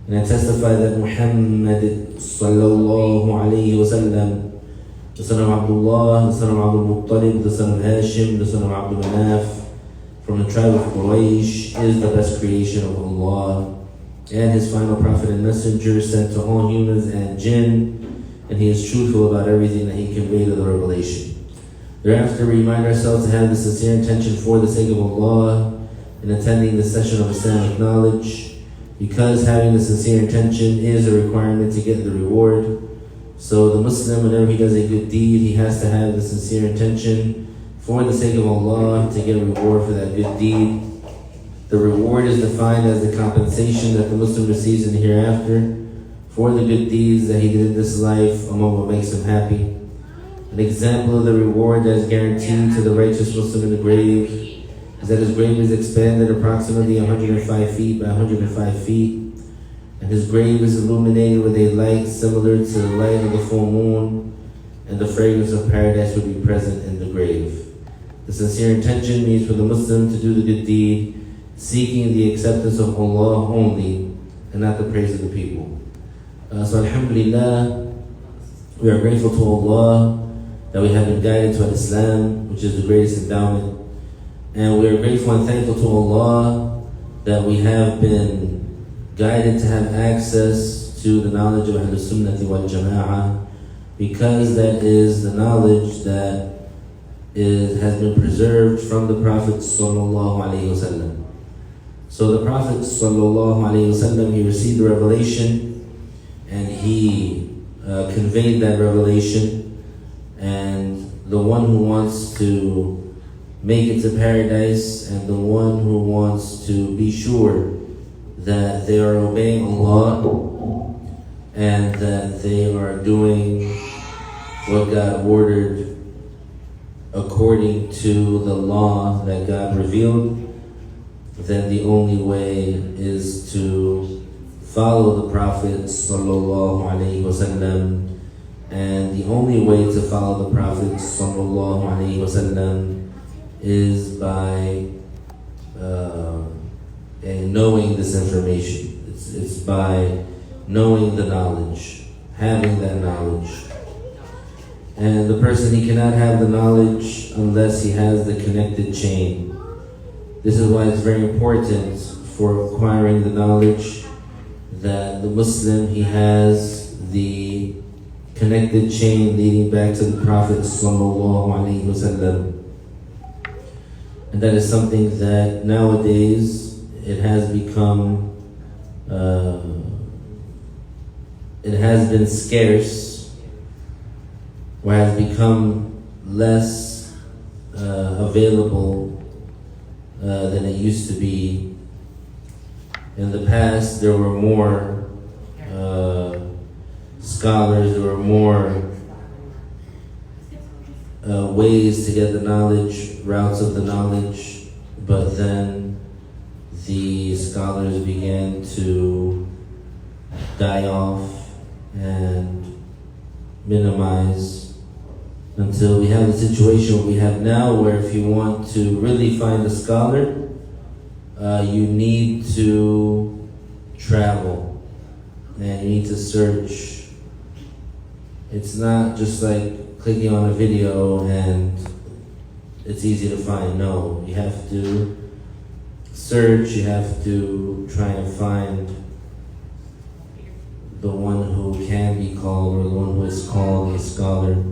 And I testify that Muhammad sallallahu alayhi wa sallam, the son of Abdullah, the son of Abdul Muttalib, the son of Hashim, the son of Abdul Manaf, from the tribe of Quraysh, is the best creation of Allah and his final prophet and messenger sent to all humans and jinn, and he is truthful about everything that he conveyed of the revelation. Thereafter, we remind ourselves to have the sincere intention for the sake of Allah in attending the session of Islamic knowledge, because having the sincere intention is a requirement to get the reward. So the Muslim, whenever he does a good deed, he has to have the sincere intention for the sake of Allah to get a reward for that good deed. The reward is defined as the compensation that the Muslim receives in the hereafter for the good deeds that he did in this life among what makes him happy. An example of the reward that is guaranteed to the righteous Muslim in the grave is that his grave is expanded approximately 105 feet by 105 feet, and his grave is illuminated with a light similar to the light of the full moon, and the fragrance of paradise will be present in the grave. The sincere intention means for the Muslim to do the good deed, seeking the acceptance of Allah only, and not the praise of the people. So alhamdulillah, we are grateful to Allah that we have been guided to Islam, which is the greatest endowment. And we are grateful and thankful to Allah that we have been guided to have access to the knowledge of Ahlul Sunnati wal Jama'ah, because that is the knowledge that has been preserved from the Prophet sallallahu alaihi wasallam. So the Prophet sallallahu alaihi wasallam, he received the revelation and he conveyed that revelation, and the one who wants to make it to paradise and the one who wants to be sure that they are obeying Allah and that they are doing what God ordered according to the law that God revealed, then the only way is to follow the Prophet sallallahu alaihi wasallam. And the only way to follow the Prophet sallallahu alaihi wasallam is by knowing this information. It's by knowing the knowledge, having that knowledge. And the person, he cannot have the knowledge unless he has the connected chain. This is why it's very important for acquiring the knowledge that the Muslim, he has the connected chain leading back to the Prophet sallallahu alaihi wasallam. And that is something that nowadays it has become, it has been scarce, or has become less available than it used to be. In the past, there were more scholars, there were more ways to get the knowledge, routes of the knowledge, but then the scholars began to die off and minimize until we have the situation we have now, where if you want to really find a scholar, you need to travel and you need to search. It's not just like clicking on a video and it's easy to find. No, you have to search, you have to try and find the one who can be called, or the one who is called a scholar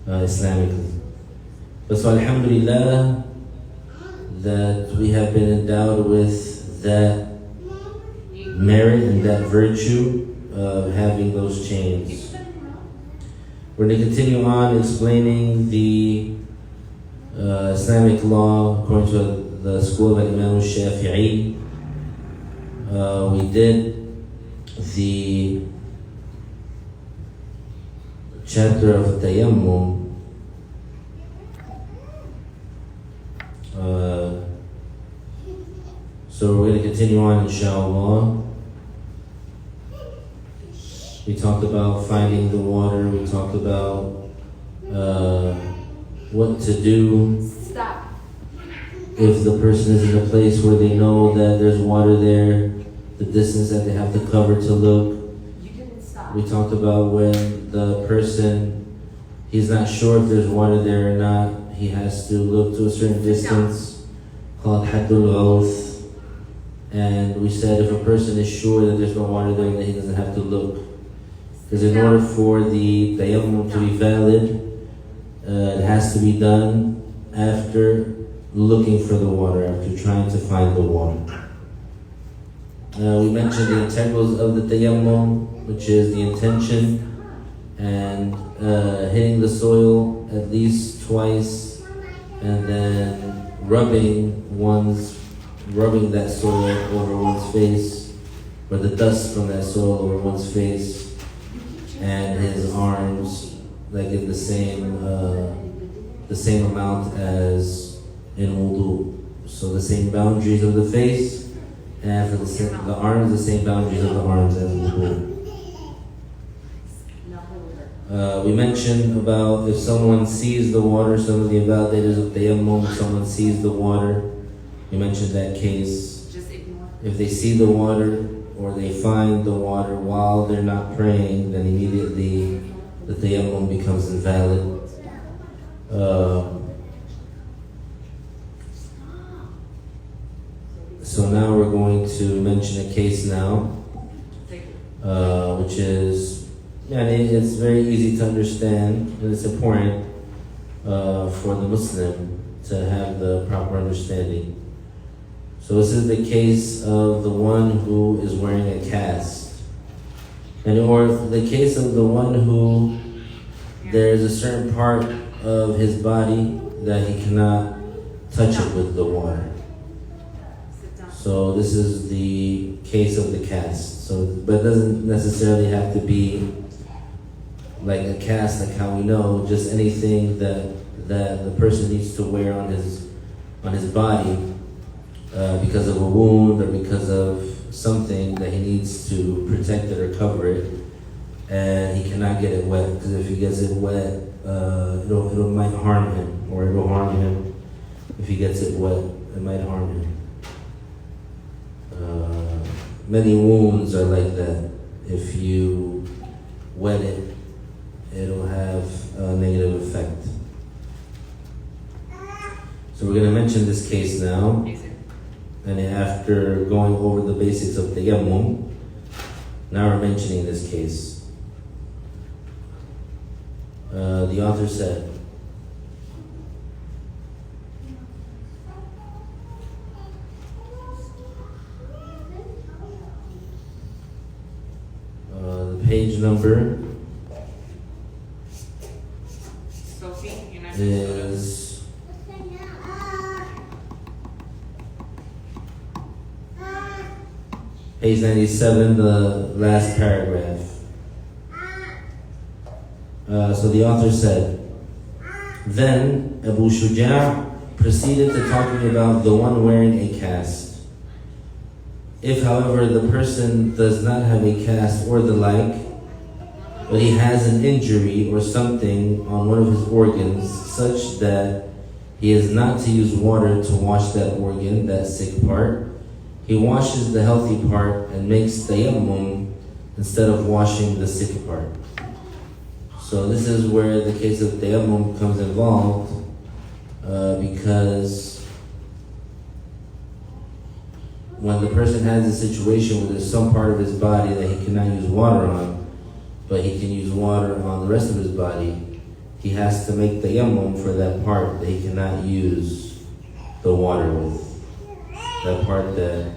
Islamically. But so alhamdulillah that we have been endowed with that merit and that virtue of having those chains. We're going to continue on explaining the Islamic law according to the school of Imam Shafi'i. We did the chapter of Tayammum. So we're going to continue on, inshallah. We talked about finding the water. We talked about what to do if the person is in a place where they know that there's water there. the distance that they have to cover to look. We talked about when the person, he's not sure if there's water there or not, he has to look to a certain distance, called Haddul Ghawth. And we said if a person is sure that there's no water there, then he doesn't have to look. Because in order for the Tayammum to be valid, it has to be done after looking for the water, after trying to find the water. We mentioned the integrals of the Tayammum, which is the intention and hitting the soil at least twice, and then rubbing that soil over one's face, or the dust from that soil over one's face and his arms, like in the same amount as in wudu. So the same boundaries of the face, and for the arms, the same boundaries of the arms as wudu. We mentioned about if someone sees the water, some of the invalidators of Tayammum, if someone sees the water, we mentioned that case. If they see the water or they find the water while they're not praying, then immediately the Tayammum becomes invalid. So now we're going to mention a case now, which is, it's very easy to understand, and it's important for the Muslim to have the proper understanding. So this is the case of the one who is wearing a cast, or the case of the one who there is a certain part of his body that he cannot touch it with the water. So this is the case of the cast. So, but it doesn't necessarily have to be like a cast, like how we know, just anything that the person needs to wear on his body because of a wound or because of something that he needs to protect it or cover it, and he cannot get it wet, because if he gets it wet, it might harm him, or it will harm him. If he gets it wet, it might harm him. Many wounds are like that. If you wet it, it'll have a negative effect. So we're going to mention this case now, and after going over the basics of Tayammum, now we're mentioning this case. The author said, the page number is page 97, the last paragraph. So the author said, then Abī Shujā proceeded to talking about the one wearing a cast. If, however, the person does not have a cast or the like, but he has an injury or something on one of his organs such that he is not to use water to wash that organ, that sick part, he washes the healthy part and makes Tayammum instead of washing the sick part. So this is where the case of Tayammum becomes involved, because when the person has a situation where there's some part of his body that he cannot use water on, but he can use water on the rest of his body, he has to make Tayammum for that part that he cannot use the water with. That part that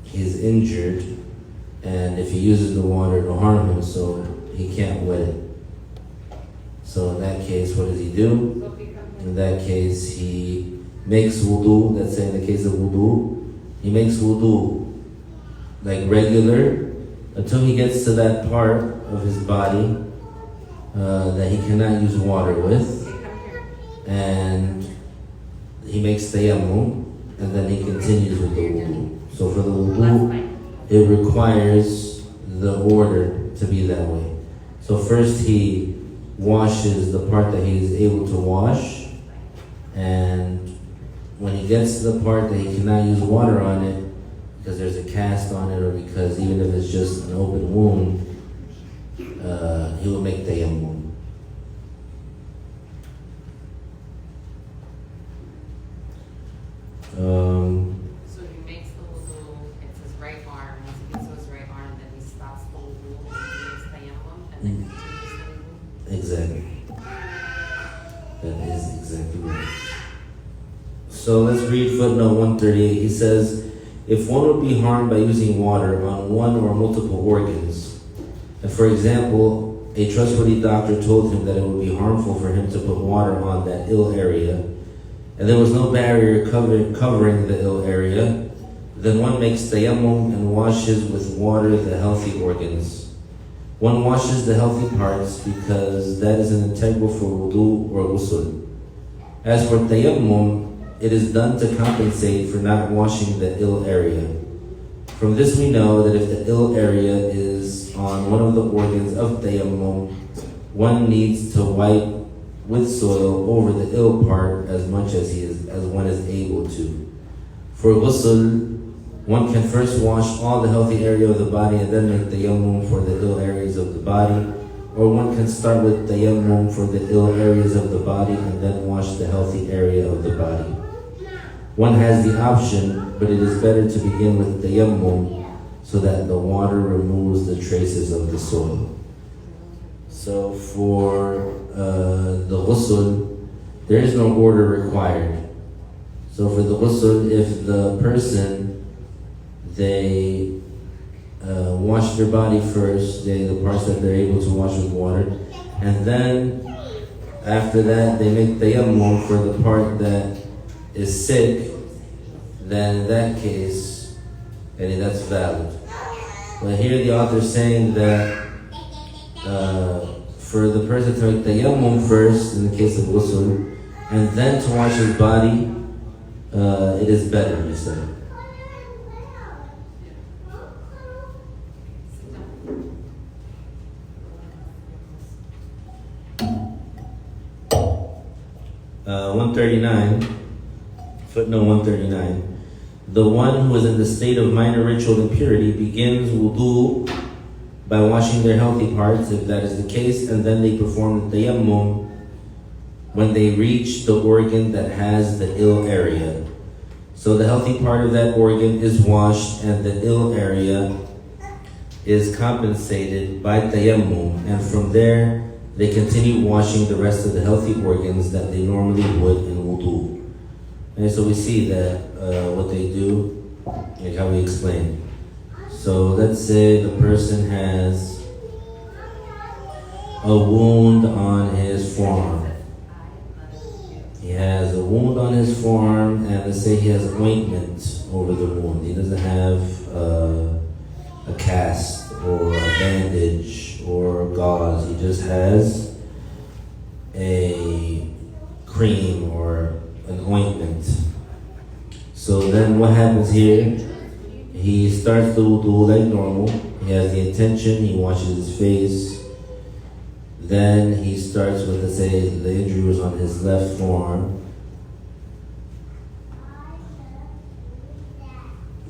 he's injured, and if he uses the water, it'll harm him, so he can't wet it. So in that case, what does he do? In that case, he makes wudu. Let's say in the case of wudu, he makes wudu like regular until he gets to that part of his body that he cannot use water with, and he makes Tayammum, and then he continues with the wudu. So for the wudu, it requires the order to be that way. So first he washes the part that he is able to wash, and when he gets to the part that he cannot use water on it, because there's a cast on it, or because even if it's just an open wound, he will make tayammum. So he makes the wudu, it's his right arm. Once he gets to his right arm, then he stops the wudu, and he makes tayammum, and then continues the wudu. Exactly. That is exactly right. So let's read footnote 138. He says, if one would be harmed by using water on one or multiple organs, and for example, a trustworthy doctor told him that it would be harmful for him to put water on that ill area, and there was no barrier covering the ill area, then one makes tayammum and washes with water the healthy organs. One washes the healthy parts because that is an integral for wudu or ghusl. As for tayammum, it is done to compensate for not washing the ill area. From this we know that if the ill area is on one of the organs of tayammum, one needs to wipe with soil over the ill part as much as one is able to. For ghusl, one can first wash all the healthy area of the body and then make tayammum for the ill areas of the body, or one can start with tayammum for the ill areas of the body and then wash the healthy area of the body. One has the option, but it is better to begin with tayammum so that the water removes the traces of the soil. So for the ghusl, there is no order required. So for the ghusl, if the person, they wash their body first, the parts that they're able to wash with water, and then after that they make tayammum for the part that is sick, then in that case, that's valid. But here the author is saying that for the person to make tayammum first, in the case of ghusl, and then to wash his body, it is better, he said. 139, footnote 139. The one who is in the state of minor ritual impurity begins wudu by washing their healthy parts, if that is the case, and then they perform tayammum when they reach the organ that has the ill area. So the healthy part of that organ is washed and the ill area is compensated by tayammum, and from there they continue washing the rest of the healthy organs that they normally would in wudu. And so we see that what they do, like how we explain. So let's say the person has a wound on his forearm. He has a wound on his forearm, and let's say he has ointment over the wound. He doesn't have a cast or a bandage or gauze. He just has a cream or an ointment. So then what happens here? He starts the wudu like normal. He has the intention, he washes his face. Then he starts with, let's say, the injury was on his left forearm.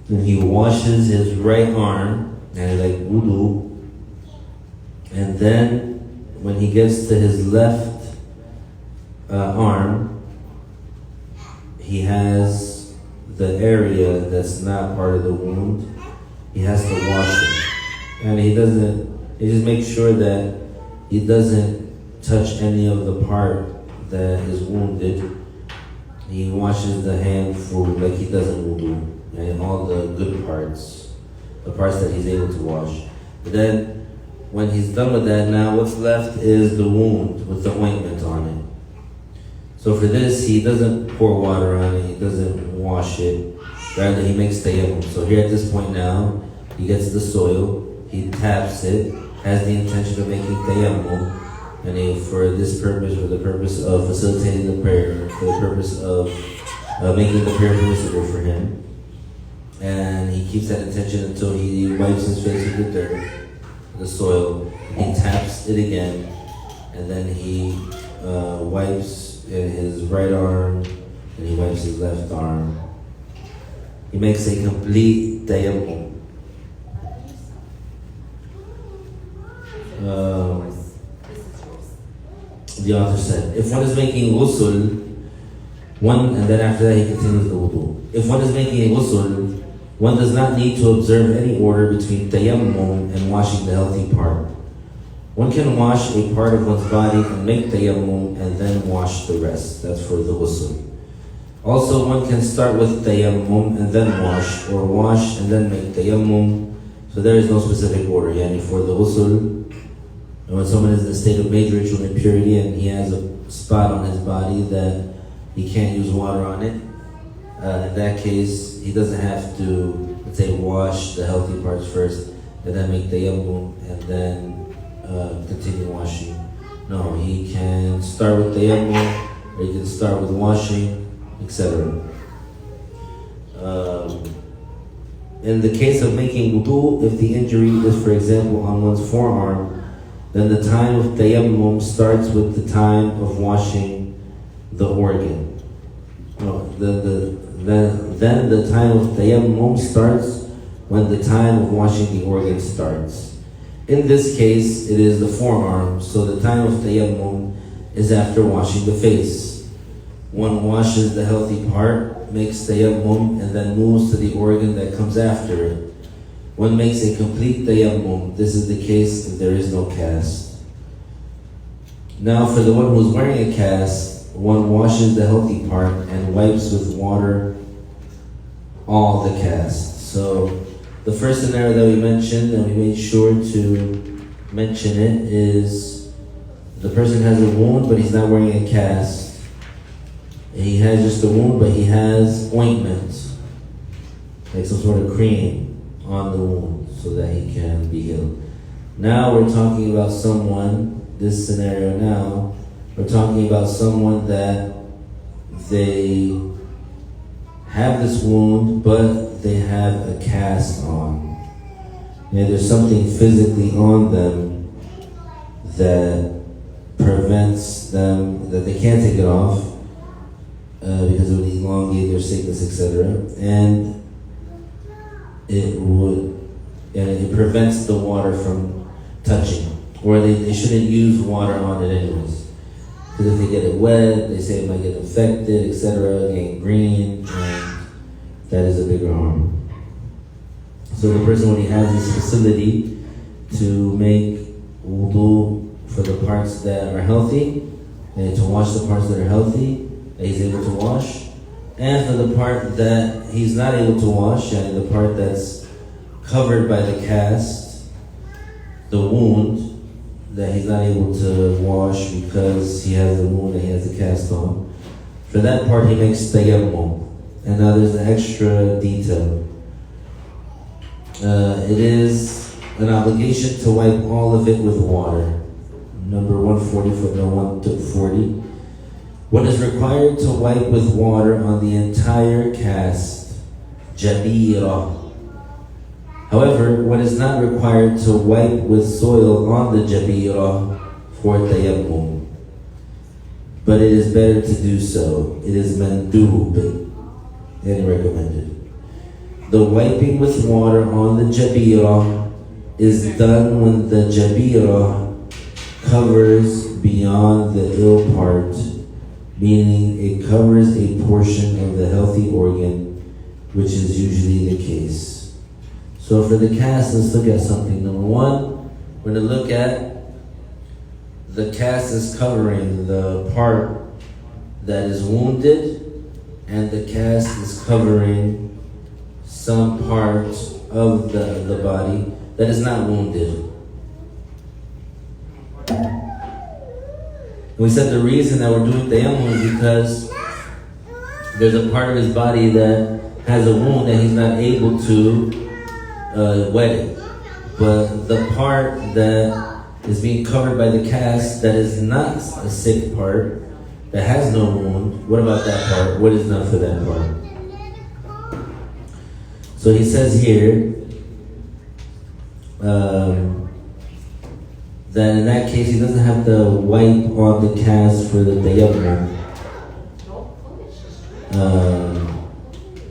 Then he washes his right arm, and like wudu. And then when he gets to his left arm, he has the area that's not part of the wound. He has to wash it. And he just makes sure that he doesn't touch any of the part that is wounded. He washes the hand for like he does in wudu, and all the good parts, the parts that he's able to wash. But then when he's done with that, now what's left is the wound with the ointment on it. So for this, he doesn't pour water on it, he doesn't wash it, rather he makes tayammum. So here at this point now, he gets the soil, he taps it, has the intention of making tayammum, and for this purpose, for the purpose of facilitating the prayer, for the purpose of making the prayer permissible for him. And he keeps that intention until he wipes his face with the dirt, the soil, he taps it again, and then he wipes in his right arm, and he wipes his left arm. He makes a complete tayammum. The author said, if one is making ghusl, and then after that he continues the wudu. If one is making a ghusl, one does not need to observe any order between tayammum and washing the healthy part. One can wash a part of one's body and make tayammum and then wash the rest. That's for the ghusl. Also, one can start with tayammum and then wash, or wash and then make tayammum. So there is no specific order. Yani for the ghusl, and when someone is in a state of major ritual impurity and he has a spot on his body that he can't use water on it, in that case, he doesn't have to, let's say, wash the healthy parts first and then make tayammum and then continue washing. No, he can start with tayammum, or he can start with washing, etc. In the case of making wudu, if the injury is, for example, on one's forearm, then the time of tayammum starts with the time of washing the organ. No, then the time of tayammum starts when the time of washing the organ starts. In this case, it is the forearm, so the time of tayammum is after washing the face. One washes the healthy part, makes tayammum, and then moves to the organ that comes after it. One makes a complete tayammum. This is the case if there is no cast. Now for the one who is wearing a cast, one washes the healthy part and wipes with water all the cast. So the first scenario that we mentioned, and we made sure to mention it, is the person has a wound but he's not wearing a cast. He has just a wound but he has ointment, like some sort of cream on the wound so that he can be healed. Now we're talking about someone, this scenario now, we're talking about someone that they have this wound but they have a cast on. Yeah, there's something physically on them that prevents them, that they can't take it off because it would elongate their sickness, etc. And it prevents the water from touching, or they shouldn't use water on it anyways. Because if they get it wet, they say it might get infected, etc., gangrene, and that is a bigger harm. So the person, when he has this facility to make wudu for the parts that are healthy, and to wash the parts that are healthy, that he's able to wash, and for the part that he's not able to wash, and the part that's covered by the cast, the wound that he's not able to wash because he has the wound that he has the cast on, for that part he makes tayammum. And now there's an extra detail. It is an obligation to wipe all of it with water. Number 140, footnote 140. One is required to wipe with water on the entire cast, jabira. However, one is not required to wipe with soil on the jabira for tayammum. But it is better to do so. It is mandub and recommended. The wiping with water on the jabira is done when the jabira covers beyond the ill part, meaning it covers a portion of the healthy organ, which is usually the case. So for the cast, let's look at something. Number one, we're going to look at the cast is covering the part that is wounded, and the cast is covering some part of the body that is not wounded. We said the reason that we're doing tayammum is because there's a part of his body that has a wound that he's not able to wet it. But the part that is being covered by the cast that is not a sick part, that has no wound, what about that part? What is done for that part? So he says here that in that case he doesn't have to wipe on the cast for the tayammum.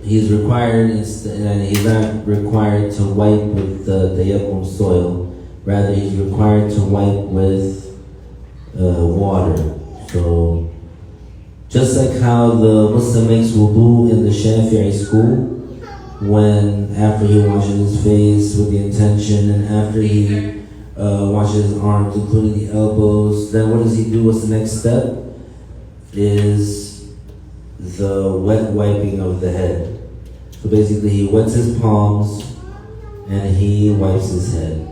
he's required, and he's not required to wipe with the tayammum soil. Rather, he's required to wipe with water. So, just like how the Muslim makes wudu in the Shafi'i school, when after he washes his face with the intention, and after he washes his arms, including the elbows, then what does he do? What's the next step? Is the wet wiping of the head. So basically he wets his palms and he wipes his head.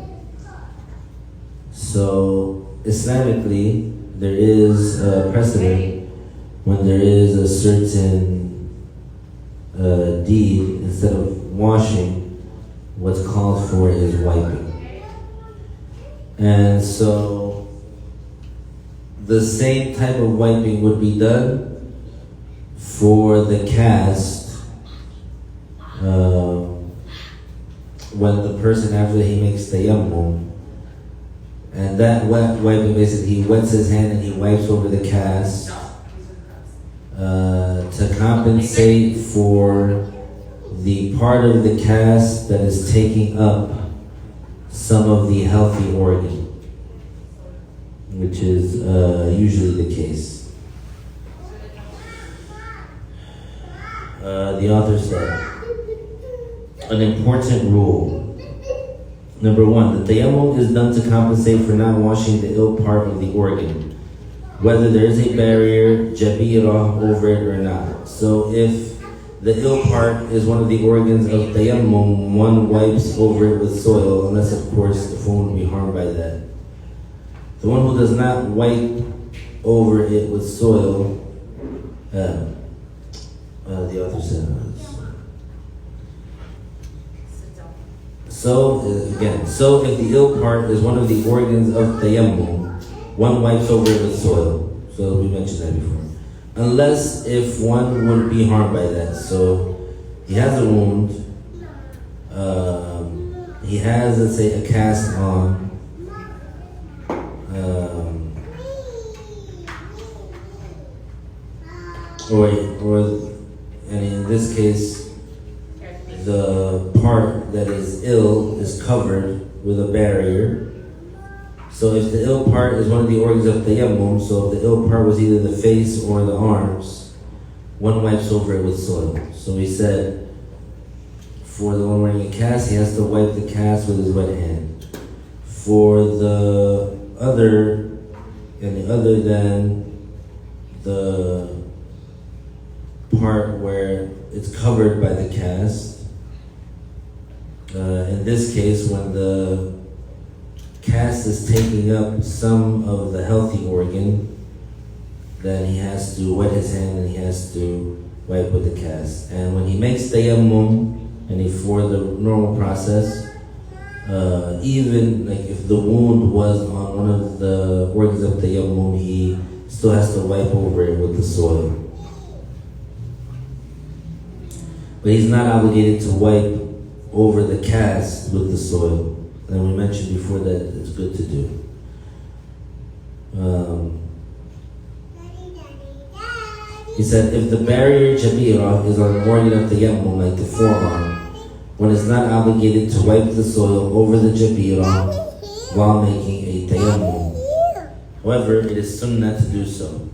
So Islamically, there is a precedent when there is a certain deed, instead of washing, what's called for is wiping. And so the same type of wiping would be done for the cast when the person, after he makes tayammum, and that wet wiping, basically he wets his hand and he wipes over the cast to compensate for the part of the cast that is taking up some of the healthy organ, which is usually the case. The author said, an important rule. Number one, the tayammum is done to compensate for not washing the ill part of the organ, whether there is a barrier, jabira, over it or not. So if the ill part is one of the organs of tayammum, one wipes over it with soil, unless of course the phone will be harmed by that. The one who does not wipe over it with soil, the author said, so if the ill part is one of the organs of tayammum, one wipes over it with soil. So we mentioned that before. Unless if one would be harmed by that. So he has a wound, he has, let's say, a cast on, and in this case, the part that is ill is covered with a barrier. So if the ill part is one of the organs of tayammum, so if the ill part was either the face or the arms, one wipes over it with soil. So we said, for the one wearing a cast, he has to wipe the cast with his wet hand. For the other, other than the part where it's covered by the cast, in this case, when the cast is taking up some of the healthy organ, then he has to wet his hand and he has to wipe with the cast. And when he makes tayammum, and for the normal process, even like if the wound was on one of the organs of tayammum, he still has to wipe over it with the soil. But he's not obligated to wipe over the cast with the soil. And we mentioned before that it's good to do. He said, if the barrier jabira is on an organ of tayammum, like the forearm, one is not obligated to wipe the soil over the jabira while making a tayammum. However, it is sunnah to do so.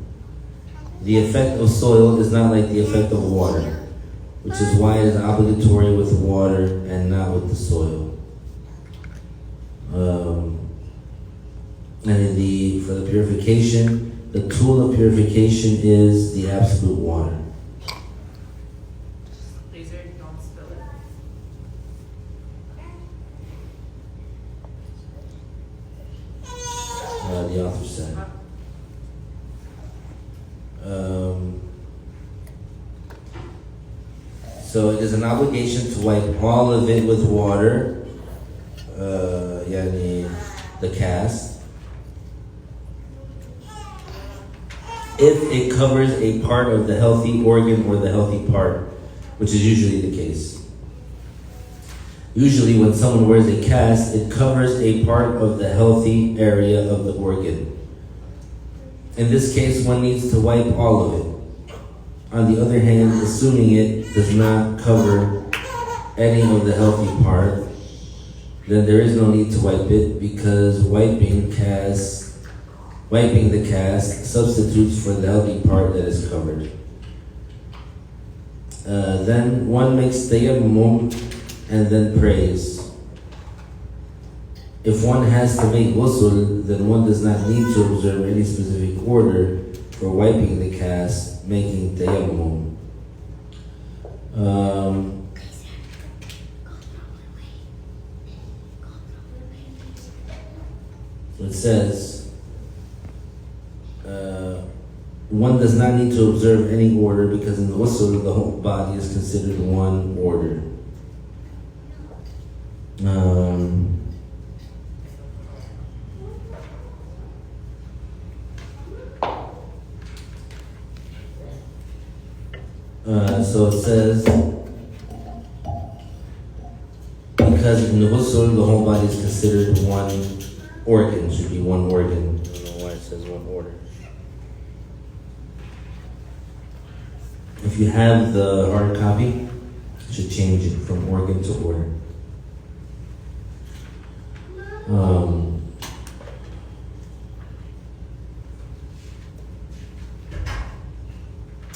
The effect of soil is not like the effect of water, which is why it is obligatory with water and not with the soil. And for the purification, the tool of purification is the absolute water. Laser, don't spill it. The author said. So it is an obligation to wipe all of it with water, the cast, if it covers a part of the healthy organ or the healthy part, which is usually the case. Usually when someone wears a cast, it covers a part of the healthy area of the organ. In this case, one needs to wipe all of it. On the other hand, assuming it does not cover any of the healthy part, then there is no need to wipe it, because wiping the cast substitutes for the healthy part that is covered. Then one makes tayammum and then prays. If one has to make ghusl, then one does not need to observe any specific order for wiping the cast, making tayammum. It says, one does not need to observe any order, because in the ghusl, the whole body is considered one order. So it says, because in the ghusl, the whole body is considered one organ, should be one organ. I don't know why it says one order. If you have the hard copy, you should change it from organ to order.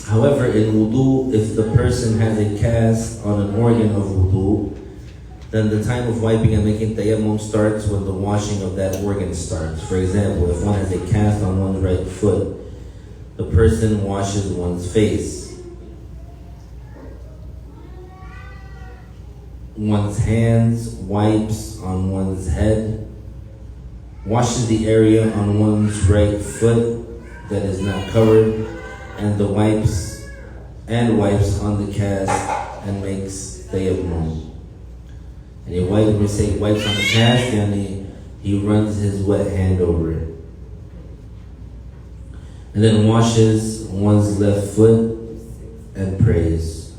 However, in wudu, if the person has a cast on an organ of wudu, then the time of wiping and making tayammum starts when the washing of that organ starts. For example, if one has a cast on one's right foot, the person washes one's face, one's hands, wipes on one's head, washes the area on one's right foot that is not covered, and the wipes on the cast and makes tayammum. And when we say wipes on the cast, and he runs his wet hand over it. And then washes one's left foot and prays.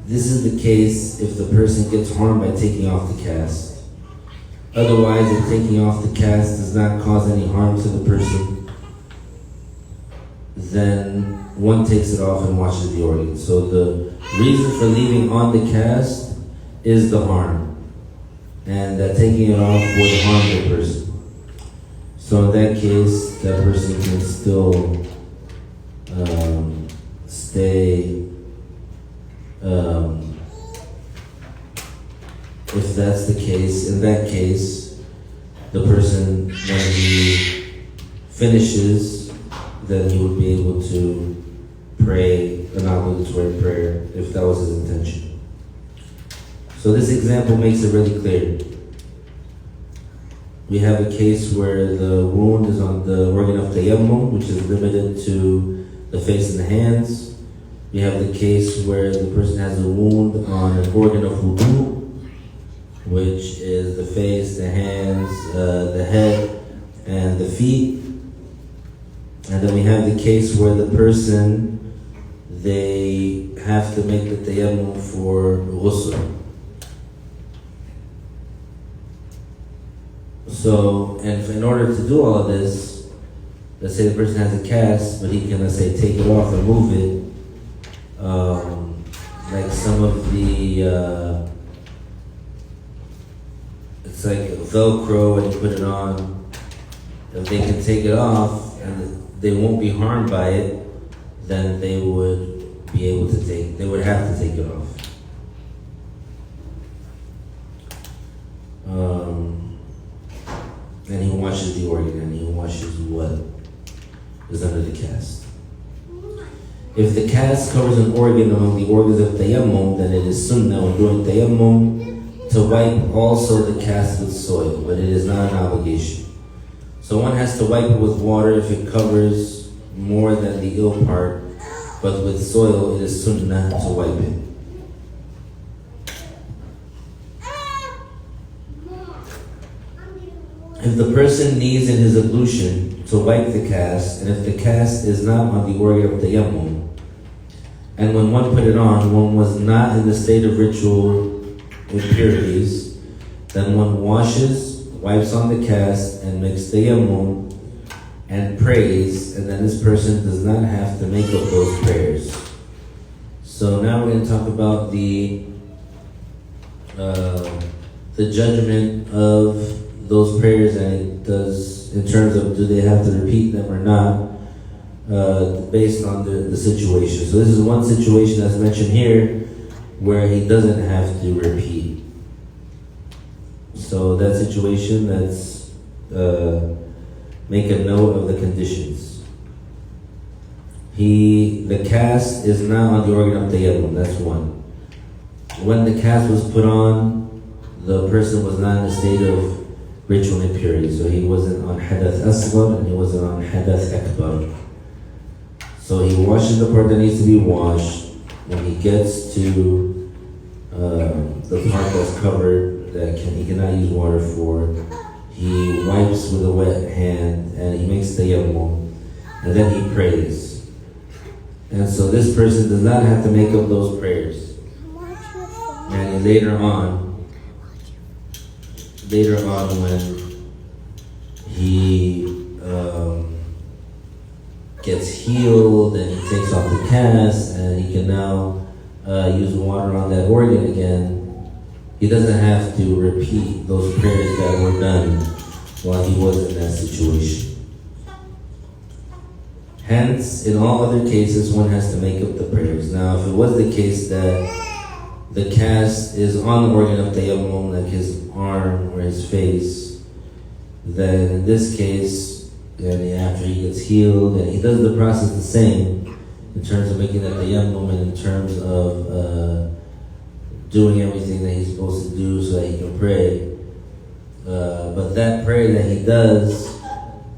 This is the case if the person gets harmed by taking off the cast. Otherwise, if taking off the cast does not cause any harm to the person, then one takes it off and washes the organ. So the reason for leaving on the cast is the harm, and that taking it off would harm the person. So in that case, that person can still stay. If that's the case, in that case, the person, when he finishes, then he would be able to pray an obligatory prayer if that was his intention. So this example makes it really clear. We have a case where the wound is on the organ of tayammum, which is limited to the face and the hands. We have the case where the person has a wound on an organ of wudu, which is the face, the hands, the head, and the feet. And then we have the case where the person, they have to make the tayammum for ghusl. So, and in order to do all of this, let's say the person has a cast, but he can, let's say, take it off, remove it. Like some of the, it's like Velcro and you put it on. If they can take it off and they won't be harmed by it, then they would be able to they would have to take it off. And he washes the organ and he washes what is under the cast. If the cast covers an organ among the organs of tayammum, then it is sunnah when doing tayammum to wipe also the cast with soil, but it is not an obligation. So one has to wipe it with water if it covers more than the ill part, but with soil it is sunnah to wipe it. If the person needs in his ablution to wipe the cast, and if the cast is not on the organ of tayammum, and when one put it on, one was not in the state of ritual impurities, then one washes, wipes on the cast, and makes tayammum, and prays, and then this person does not have to make up those prayers. So now we're going to talk about the judgment of those prayers, and it does in terms of do they have to repeat them or not, based on the situation. So this is one situation that's mentioned here where he doesn't have to repeat. So that situation, that's make a note of the conditions. The cast is not on the organ of Tayammum, that's one. When the cast was put on, the person was not in a state of ritual impurity. So he wasn't on Hadath Asghar and he wasn't on Hadath Akbar. So he washes the part that needs to be washed. When he gets to the part that's covered, that he cannot use water for, he wipes with a wet hand and he makes tayammum, and then he prays. And so this person does not have to make up those prayers. And later on when he gets healed and he takes off the cast and he can now use water on that organ again, he doesn't have to repeat those prayers that were done while he was in that situation. Hence, in all other cases, one has to make up the prayers. Now, if it was the case that the cast is on the organ of Tayammum, like his arm or his face, then in this case, after he gets healed, and he does the process the same in terms of making the Tayammum and in terms of doing everything that he's supposed to do so that he can pray. But that prayer that he does,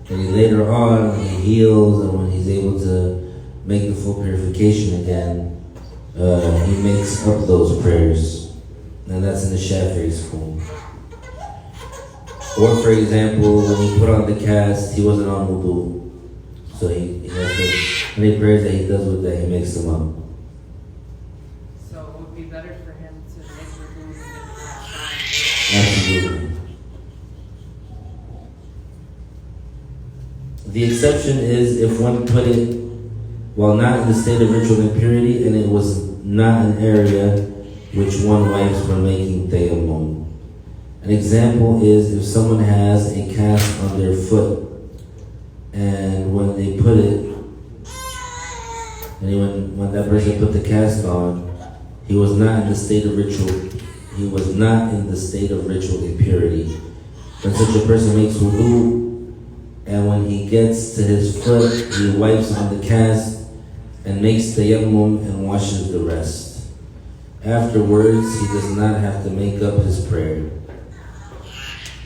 and later on when he heals and when he's able to make the full purification again, he makes up those prayers. And that's in the Shafi'i school. Or for example, when he put on the cast, he wasn't on wudu. So he has to, any prayers that he does with that, he makes them up. So it would be better for him to make wudu and get the cast Absolutely. The exception is if one put it while not in the state of ritual impurity and it was not an area which one wipes when making tayammum. An example is if someone has a cast on their foot and when they put it, and when that person put the cast on, he was not in the state of ritual. He was not in the state of ritual impurity. When such a person makes wudu, and when he gets to his foot, he wipes on the cast and makes tayammum and washes the rest. Afterwards, he does not have to make up his prayer.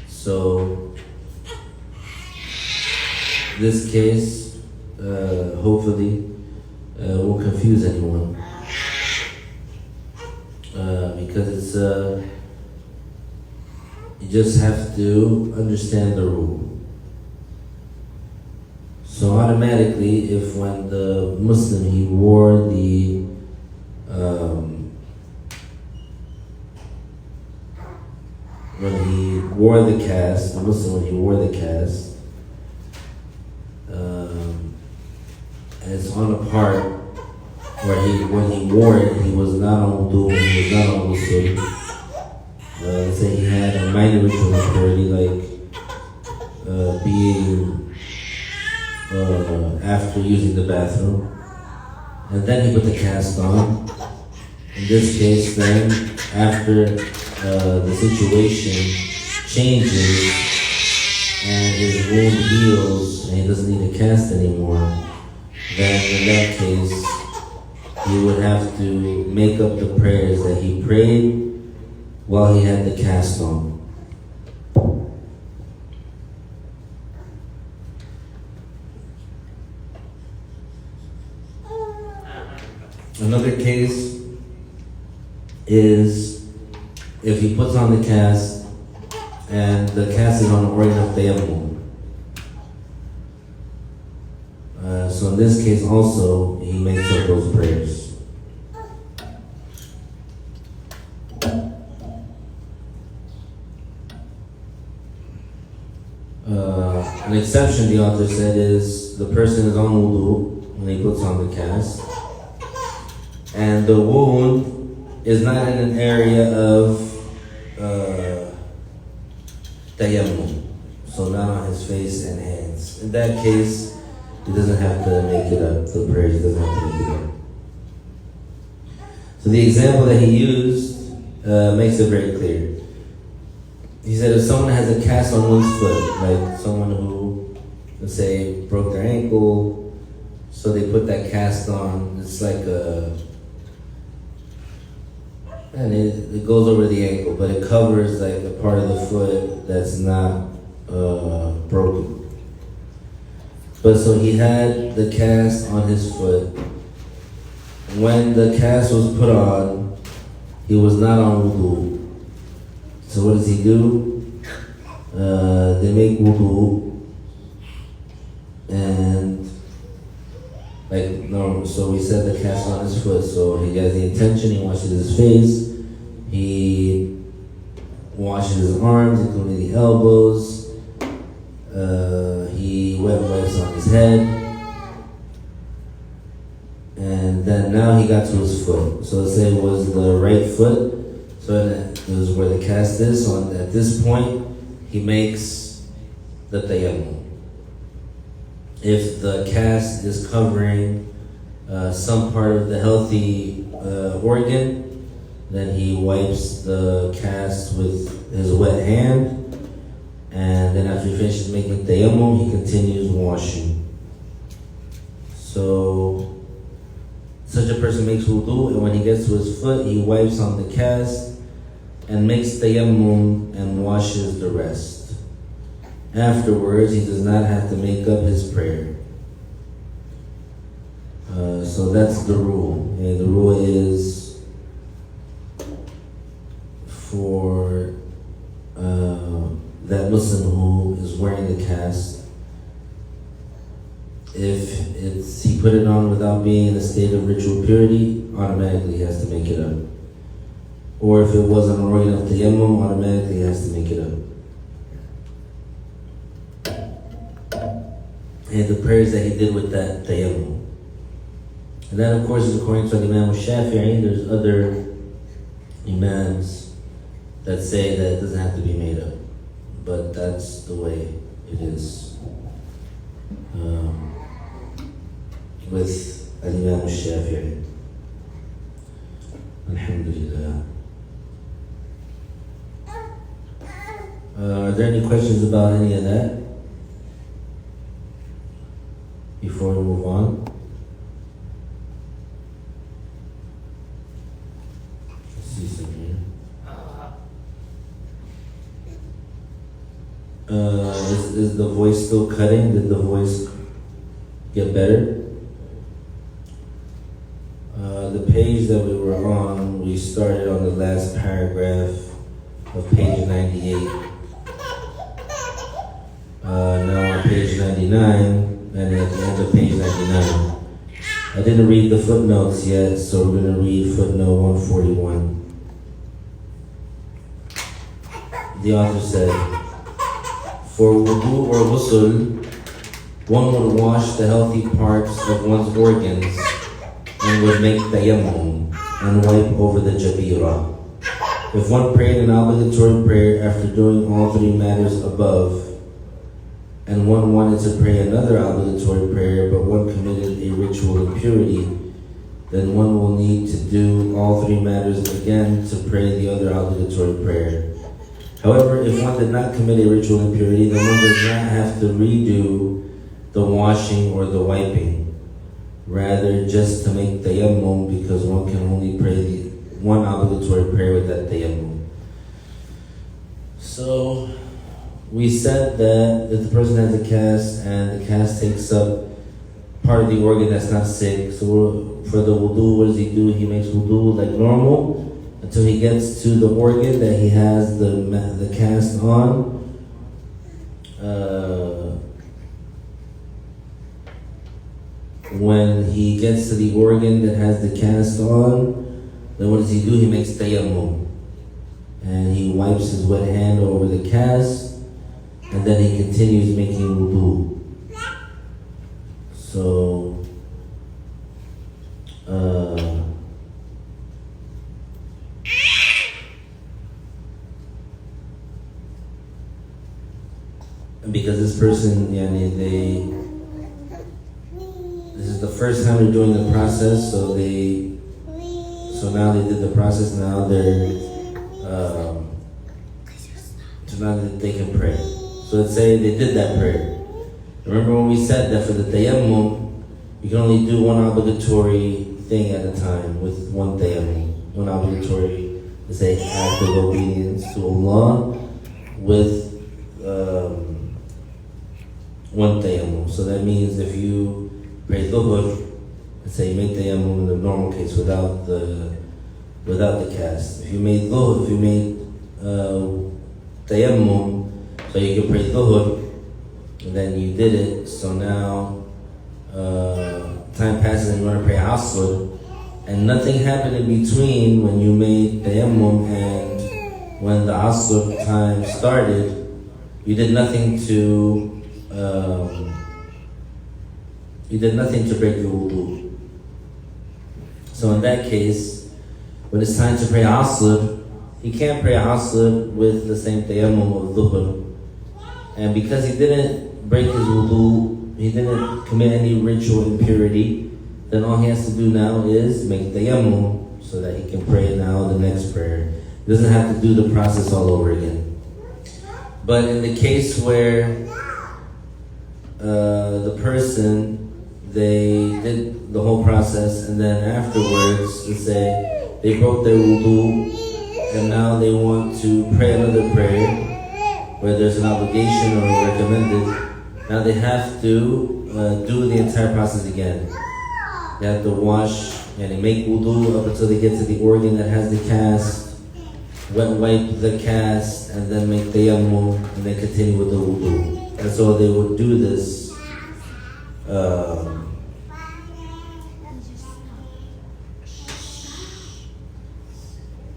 So, this case, hopefully, won't confuse anyone. Because it's, you just have to understand the rule. So automatically, if when the Muslim, he wore the when he wore the cast, the Muslim, when he wore the cast, and it's on a part where when he wore it, he was not on wudu, he was not on wudu. Let's say he had a minor ritual impurity, like being after using the bathroom, and then he put the cast on. In this case, then after the situation changes and his wound heals and he doesn't need a cast anymore, then in that case he would have to make up the prayers that he prayed while he had the cast on. Another case is if he puts on the cast and the cast is on the organ of Tayammum. So in this case also, he makes up those prayers. An exception, the author said, is the person is on wudu when he puts on the cast, and the wound is not in an area of tayammum, so not on his face and hands. In that case, he doesn't have to make it up. The prayer, he doesn't have to make it up. So the example that he used makes it very clear. He said if someone has a cast on one's foot, like someone who, let's say, broke their ankle, so they put that cast on, it's like and it goes over the ankle, but it covers like a part of the foot that's not broken. But so he had the cast on his foot. When the cast was put on, he was not on wudu. So what does he do? They make wudu, and like normal. So we set the cast on his foot. So he has the intention. He washes his face. He washes his arms, including the elbows. He wipes on his head, and then now he got to his foot. So let's say it was the right foot. So that is where the cast is. So at this point, he makes the tayammum. If the cast is covering some part of the healthy organ, then he wipes the cast with his wet hand, and then after he finishes making tayammum, he continues washing. So such a person makes wudu, and when he gets to his foot, he wipes on the cast and makes tayammum and washes the rest. Afterwards, he does not have to make up his prayer. So that's the rule. And the rule is for that Muslim who is wearing the cast, if he put it on without being in a state of ritual purity, automatically he has to make it up. Or if it wasn't an organ of tayammum, automatically he has to make it up. And the prayers that he did with that tayammum. And that, of course, is according to Imam Shafi'i. There's other imams that say that it doesn't have to be made up. But that's the way it is with Imam Shafi'i. Alhamdulillah. Are there any questions about any of that before we move on? Let's see some here. Is the voice still cutting? Did the voice get better? The page that we were on, we started on the last paragraph of page 98. Now on page 99, and at the end of page 99. I didn't read the footnotes yet, so we're going to read footnote 141. The author said, for wudu or ghusl, one would wash the healthy parts of one's organs and would make tayammum and wipe over the jabira. If one prayed an obligatory prayer after doing all three matters above, and one wanted to pray another obligatory prayer, but one committed a ritual impurity, then one will need to do all three matters again to pray the other obligatory prayer. However, if one did not commit a ritual impurity, then one does not have to redo the washing or the wiping. Rather, just to make tayammum, because one can only pray the one obligatory prayer with that tayammum. So, we said that if the person has a cast and the cast takes up part of the organ that's not sick, so for the wudu, what does he do? He makes wudu like normal until he gets to the organ that he has the cast on. When he gets to the organ that has the cast on, then what does he do? He makes tayammum. And he wipes his wet hand over the cast, and then he continues making wudu. So, because this person, this is the first time they're doing the process, so now they did the process. Now so now that they can pray. So let's say they did that prayer. Remember when we said that for the tayammum, you can only do one obligatory thing at a time with one tayammum. One obligatory, let's say, act of obedience to Allah with one tayammum. So that means if you pray dhuhr, let's say you made tayammum in the normal case without the cast. If you made dhuhr, if you made tayammum, so you can pray dhuhr, and then you did it. So now time passes and you want to pray asr, and nothing happened in between when you made tayammum and when the asr time started. You did nothing to break your wudu. So in that case, when it's time to pray asr, he can't pray asr with the same tayammum of dhuhr. And because he didn't break his wudu, he didn't commit any ritual impurity, then all he has to do now is make tayammum so that he can pray now the next prayer. He doesn't have to do the process all over again. But in the case where the person, they did the whole process and then afterwards, let's say they broke their wudu and now they want to pray another prayer where there's an obligation or recommended, now they have to do the entire process again. They have to wash and they make wudu up until they get to the organ that has the cast, wet wipe the cast, and then make tayammum, and then continue with the wudu. And so they would do this.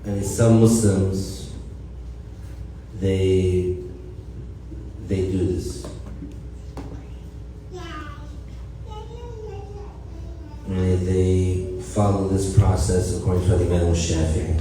And some Muslims, they do this. And they follow this process according to Imam Shafi'i.